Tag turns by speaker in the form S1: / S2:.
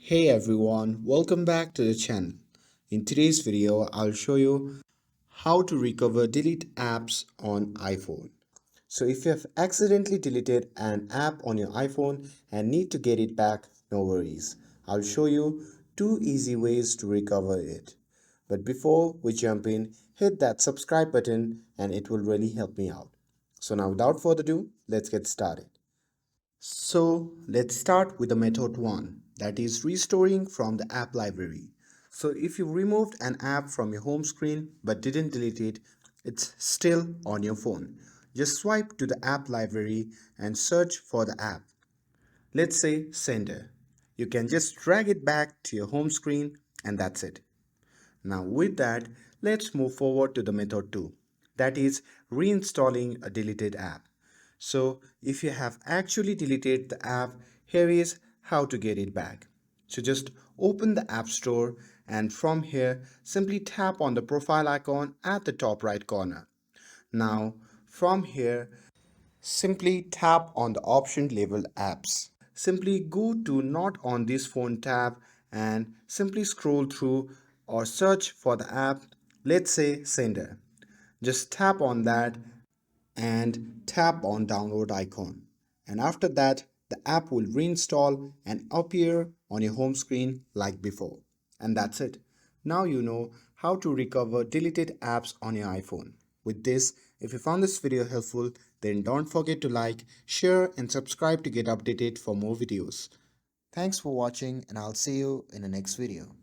S1: Hey everyone, welcome back to the channel. In today's video, I'll show you how to recover delete apps on iPhone. So if you have accidentally deleted an app on your iPhone and need to get it back, no worries. I'll show you two easy ways to recover it. But before we jump in, hit that subscribe button and it will really help me out. So now without further ado, let's get started. So let's start with the method 1, that is restoring from the app library. So if you removed an app from your home screen but didn't delete it, it's still on your phone. Just swipe to the app library and search for the app. Let's say Sender. You can just drag it back to your home screen and that's it. Now with that, let's move forward to the method 2, that is reinstalling a deleted app. So if you have actually deleted the app, here is how to get it back. So just open the App Store and from here simply tap on the profile icon at the top right corner. Now from here simply tap on the option labeled apps. Simply go to not on this phone tab and simply scroll through or search for the app, let's say Sender. Just tap on that and tap on download icon. And after that, the app will reinstall and appear on your home screen like before. And that's it. Now you know how to recover deleted apps on your iPhone. With this, if you found this video helpful, then don't forget to like, share and subscribe to get updated for more videos. Thanks for watching and I'll see you in the next video.